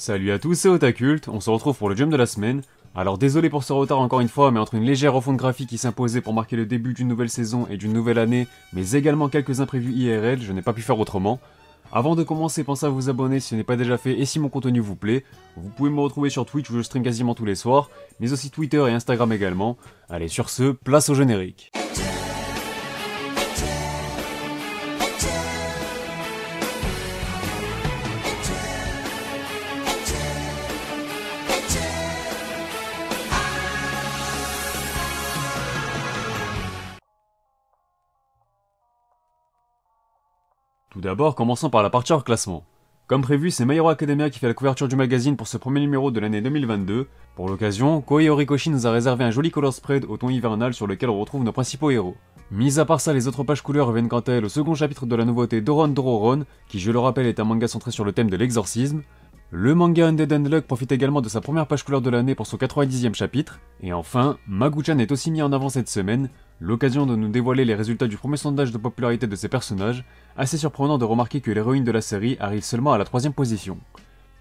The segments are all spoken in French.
Salut à tous, c'est Otakult, on se retrouve pour le jump de la semaine. Alors désolé pour ce retard encore une fois, mais entre une légère refonte graphique qui s'imposait pour marquer le début d'une nouvelle saison et d'une nouvelle année, mais également quelques imprévus IRL, je n'ai pas pu faire autrement. Avant de commencer, pensez à vous abonner si ce n'est pas déjà fait et si mon contenu vous plaît. Vous pouvez me retrouver sur Twitch où je stream quasiment tous les soirs, mais aussi Twitter et Instagram également. Allez, sur ce, place au générique. Tout d'abord, commençons par la partie hors classement. Comme prévu, c'est My Hero Academia qui fait la couverture du magazine pour ce premier numéro de l'année 2022. Pour l'occasion, Kohei Horikoshi nous a réservé un joli color spread au ton hivernal sur lequel on retrouve nos principaux héros. Mis à part ça, les autres pages couleurs reviennent quant à elles au second chapitre de la nouveauté Doron Dororon, qui je le rappelle est un manga centré sur le thème de l'exorcisme. Le manga Undead Unluck profite également de sa première page couleur de l'année pour son 90e chapitre. Et enfin, Magu-chan est aussi mis en avant cette semaine, l'occasion de nous dévoiler les résultats du premier sondage de popularité de ses personnages, assez surprenant de remarquer que l'héroïne de la série arrive seulement à la 3ème position.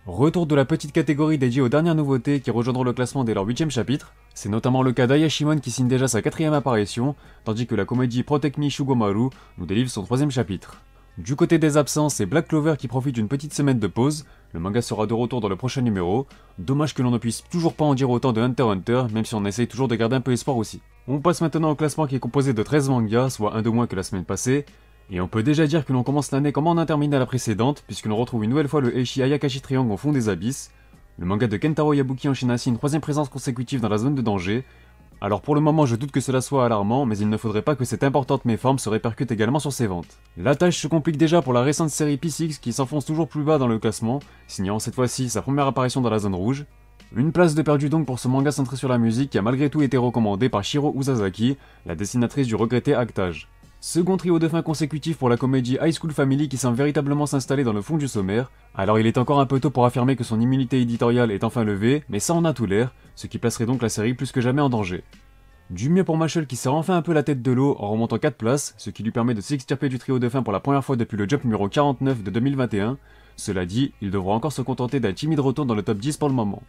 Retour de la petite catégorie dédiée aux dernières nouveautés qui rejoindront le classement dès leur 8ème chapitre, c'est notamment le cas d'Ayashimon qui signe déjà sa 4ème apparition, tandis que la comédie Protect Me Shugomaru nous délivre son 3ème chapitre. Du côté des absents, c'est Black Clover qui profite d'une petite semaine de pause, le manga sera de retour dans le prochain numéro, dommage que l'on ne puisse toujours pas en dire autant de Hunter x Hunter, même si on essaye toujours de garder un peu espoir aussi. On passe maintenant au classement qui est composé de 13 mangas, soit un de moins que la semaine passée, et on peut déjà dire que l'on commence l'année comme on a terminé la précédente, puisque l'on retrouve une nouvelle fois le Eishi Ayakashi Triangle au fond des abysses. Le manga de Kentaro Yabuki enchaîne ainsi une 3ème présence consécutive dans la zone de danger. Alors pour le moment je doute que cela soit alarmant, mais il ne faudrait pas que cette importante méforme se répercute également sur ses ventes. La tâche se complique déjà pour la récente série P6 qui s'enfonce toujours plus bas dans le classement, signant cette fois-ci sa première apparition dans la zone rouge. Une place de perdu donc pour ce manga centré sur la musique qui a malgré tout été recommandé par Shiro Usazaki, la dessinatrice du regretté Actage. Second trio de fin consécutif pour la comédie High School Family qui semble véritablement s'installer dans le fond du sommaire. Alors il est encore un peu tôt pour affirmer que son immunité éditoriale est enfin levée, mais ça en a tout l'air, ce qui placerait donc la série plus que jamais en danger. Du mieux pour Mashal qui sort enfin un peu la tête de l'eau en remontant 4 places, ce qui lui permet de s'extirper du trio de fin pour la première fois depuis le jump numéro 49 de 2021. Cela dit, il devra encore se contenter d'un timide retour dans le top 10 pour le moment.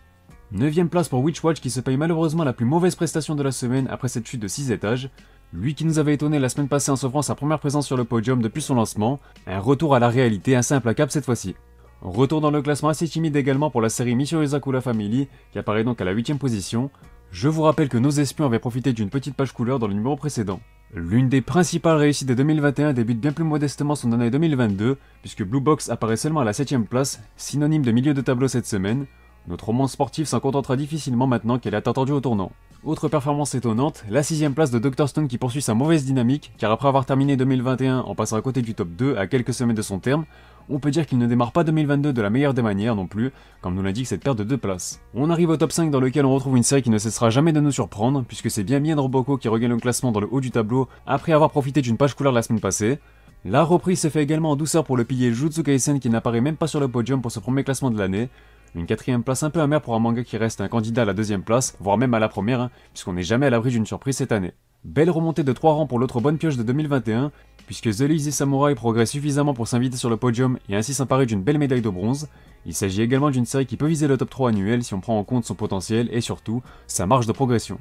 9ème place pour Witchwatch qui se paye malheureusement la plus mauvaise prestation de la semaine après cette chute de 6 étages. Lui qui nous avait étonné la semaine passée en s'offrant sa première présence sur le podium depuis son lancement, un retour à la réalité assez implacable cette fois-ci. Retour dans le classement assez timide également pour la série Mission Yozakura Family qui apparaît donc à la 8ème position. Je vous rappelle que nos espions avaient profité d'une petite page couleur dans le numéro précédent. L'une des principales réussites de 2021 débute bien plus modestement son année 2022, puisque Blue Box apparaît seulement à la 7ème place, synonyme de milieu de tableau cette semaine. Notre romance sportive s'en contentera difficilement maintenant qu'elle est attendue au tournant. Autre performance étonnante, la 6ème place de Dr Stone qui poursuit sa mauvaise dynamique, car après avoir terminé 2021 en passant à côté du top 2 à quelques semaines de son terme, on peut dire qu'il ne démarre pas 2022 de la meilleure des manières non plus, comme nous l'indique cette perte de 2 places. On arrive au top 5 dans lequel on retrouve une série qui ne cessera jamais de nous surprendre, puisque c'est bien Mien Roboko qui regagne le classement dans le haut du tableau après avoir profité d'une page couleur la semaine passée. La reprise se fait également en douceur pour le pilier Jujutsu Kaisen qui n'apparaît même pas sur le podium pour ce premier classement de l'année. Une 4ème place un peu amère pour un manga qui reste un candidat à la 2ème place, voire même à la première, puisqu'on n'est jamais à l'abri d'une surprise cette année. Belle remontée de 3 rangs pour l'autre bonne pioche de 2021, puisque The Lazy Samurai progresse suffisamment pour s'inviter sur le podium et ainsi s'emparer d'une belle médaille de bronze. Il s'agit également d'une série qui peut viser le top 3 annuel si on prend en compte son potentiel et surtout, sa marge de progression.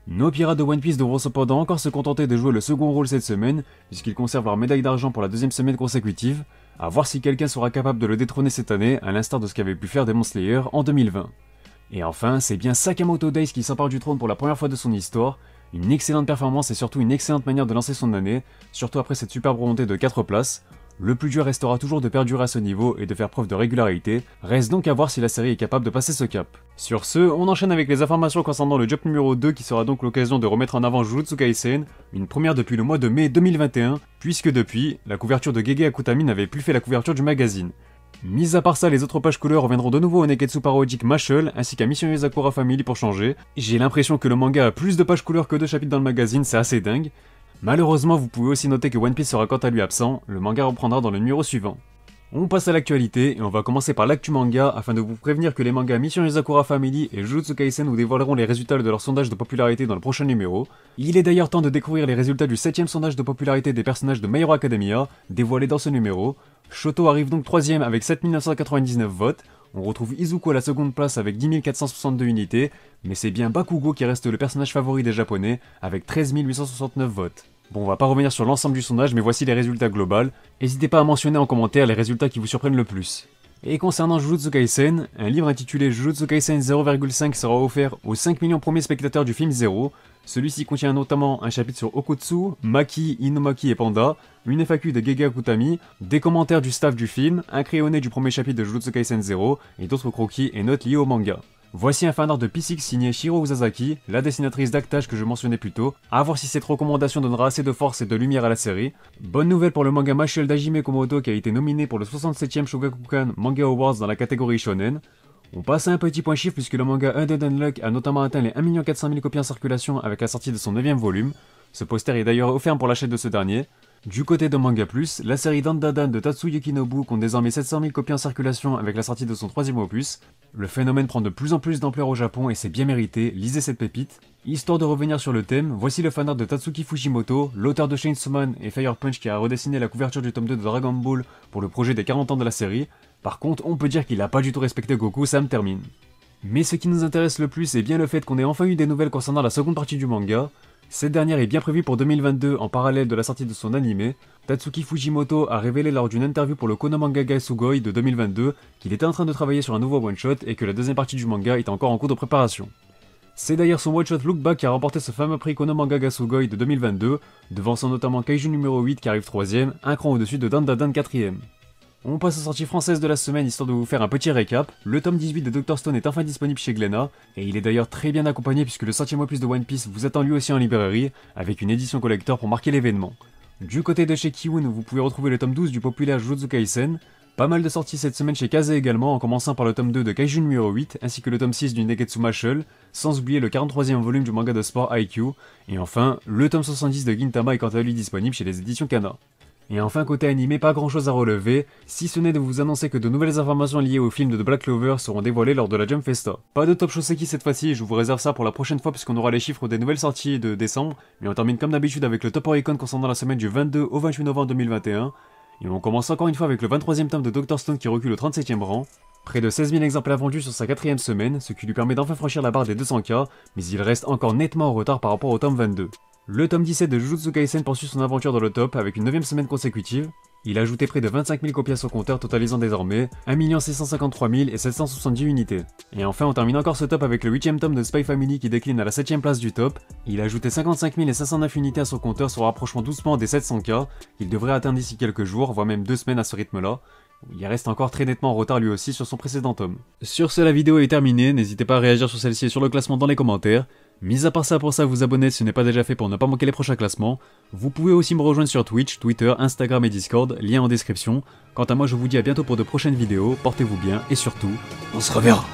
Nos pirates de One Piece devront cependant encore se contenter de jouer le second rôle cette semaine, puisqu'ils conservent leur médaille d'argent pour la 2ème semaine consécutive, à voir si quelqu'un sera capable de le détrôner cette année, à l'instar de ce qu'avait pu faire Demon Slayer en 2020. Et enfin, c'est bien Sakamoto Days qui s'empare du trône pour la première fois de son histoire, une excellente performance et surtout une excellente manière de lancer son année, surtout après cette superbe remontée de 4 places. Le plus dur restera toujours de perdurer à ce niveau et de faire preuve de régularité, reste donc à voir si la série est capable de passer ce cap. Sur ce, on enchaîne avec les informations concernant le jump numéro 2 qui sera donc l'occasion de remettre en avant Jujutsu Kaisen, une première depuis le mois de mai 2021, puisque depuis, la couverture de Gege Akutami n'avait plus fait la couverture du magazine. Mis à part ça, les autres pages couleurs reviendront de nouveau au Neketsu parodique Mashal ainsi qu'à Mission Yozakura Family pour changer. J'ai l'impression que le manga a plus de pages couleurs que de chapitres dans le magazine, c'est assez dingue. Malheureusement, vous pouvez aussi noter que One Piece sera quant à lui absent, le manga reprendra dans le numéro suivant. On passe à l'actualité, et on va commencer par l'actu manga, afin de vous prévenir que les mangas Mission Yozakura Family et Jujutsu Kaisen nous dévoileront les résultats de leur sondage de popularité dans le prochain numéro. Il est d'ailleurs temps de découvrir les résultats du 7ème sondage de popularité des personnages de My Hero Academia, dévoilé dans ce numéro. Shoto arrive donc 3ème avec 7999 votes, On retrouve Izuku à la seconde place avec 10 462 unités, mais c'est bien Bakugo qui reste le personnage favori des japonais avec 13 869 votes. Bon, on va pas revenir sur l'ensemble du sondage, mais voici les résultats globaux. N'hésitez pas à mentionner en commentaire les résultats qui vous surprennent le plus. Et concernant Jujutsu Kaisen, un livre intitulé Jujutsu Kaisen 0,5 sera offert aux 5 millions premiers spectateurs du film Zero. Celui-ci contient notamment un chapitre sur Okotsu, Maki, Inumaki et Panda, une FAQ de Gege Akutami, des commentaires du staff du film, un crayonné du premier chapitre de Jujutsu Kaisen 0 et d'autres croquis et notes liés au manga. Voici un fanart de P6 signé Shiro Uzazaki, la dessinatrice d'Actage que je mentionnais plus tôt, à voir si cette recommandation donnera assez de force et de lumière à la série. Bonne nouvelle pour le manga Mashle d'Hajime Komoto qui a été nominé pour le 67e Shogakukan Manga Awards dans la catégorie Shonen. On passe à un petit point chiffre puisque le manga Undead Unluck a notamment atteint les 1 400 000 copies en circulation avec la sortie de son 9ème volume. Ce poster est d'ailleurs offert pour l'achat de ce dernier. Du côté de Manga Plus, la série Dandadan de Tatsuyuki Nobu compte désormais 700 000 copies en circulation avec la sortie de son 3ème opus. Le phénomène prend de plus en plus d'ampleur au Japon et c'est bien mérité, lisez cette pépite. Histoire de revenir sur le thème, voici le fanart de Tatsuki Fujimoto, l'auteur de Chainsaw Man et Fire Punch qui a redessiné la couverture du tome 2 de Dragon Ball pour le projet des 40 ans de la série. Par contre, on peut dire qu'il a pas du tout respecté Goku, ça me termine. Mais ce qui nous intéresse le plus est bien le fait qu'on ait enfin eu des nouvelles concernant la seconde partie du manga. Cette dernière est bien prévue pour 2022 en parallèle de la sortie de son animé. Tatsuki Fujimoto a révélé lors d'une interview pour le Konomanga Ga Sugoi de 2022 qu'il était en train de travailler sur un nouveau one-shot et que la deuxième partie du manga est encore en cours de préparation. C'est d'ailleurs son one-shot Look Back qui a remporté ce fameux prix Konomanga Ga Sugoi de 2022, devançant notamment Kaiju numéro 8 qui arrive 3ème, un cran au-dessus de Dandadan 4ème. On passe aux sorties françaises de la semaine histoire de vous faire un petit récap. Le tome 18 de Dr Stone est enfin disponible chez Glénat, et il est d'ailleurs très bien accompagné puisque le 7ème opus de One Piece vous attend lui aussi en librairie, avec une édition collector pour marquer l'événement. Du côté de chez Kiun, vous pouvez retrouver le tome 12 du populaire Jujutsu Kaisen. Pas mal de sorties cette semaine chez Kaze également, en commençant par le tome 2 de Kaiju numéro 8, ainsi que le tome 6 du Negetsu Mashle, sans oublier le 43ème volume du manga de sport IQ, et enfin, le tome 70 de Gintama est quant à lui disponible chez les éditions Kana. Et enfin côté animé, pas grand chose à relever, si ce n'est de vous annoncer que de nouvelles informations liées au film de The Black Clover seront dévoilées lors de la Jump Festa. Pas de Top Shoseki cette fois-ci, je vous réserve ça pour la prochaine fois puisqu'on aura les chiffres des nouvelles sorties de décembre, mais on termine comme d'habitude avec le Top Oricon concernant la semaine du 22 au 28 novembre 2021, et on commence encore une fois avec le 23ème tome de Dr Stone qui recule au 37ème rang. Près de 16 000 exemplaires vendus sur sa 4ème semaine, ce qui lui permet d'enfin franchir la barre des 200K, mais il reste encore nettement en retard par rapport au tome 22. Le tome 17 de Jujutsu Kaisen poursuit son aventure dans le top avec une 9ème semaine consécutive. Il a ajouté près de 25 000 copies à son compteur, totalisant désormais 1 653 770 unités. Et enfin, on termine encore ce top avec le 8ème tome de Spy Family qui décline à la 7ème place du top. Il a ajouté 55 509 unités à son compteur, se rapprochant doucement des 700K, qu'il devrait atteindre d'ici quelques jours, voire même 2 semaines à ce rythme-là. Il reste encore très nettement en retard lui aussi sur son précédent tome. Sur ce, la vidéo est terminée, n'hésitez pas à réagir sur celle-ci et sur le classement dans les commentaires. Mis à part ça, pour ça, vous abonner si ce n'est pas déjà fait pour ne pas manquer les prochains classements. Vous pouvez aussi me rejoindre sur Twitch, Twitter, Instagram et Discord, lien en description. Quant à moi, je vous dis à bientôt pour de prochaines vidéos, portez-vous bien et surtout, on se reverra.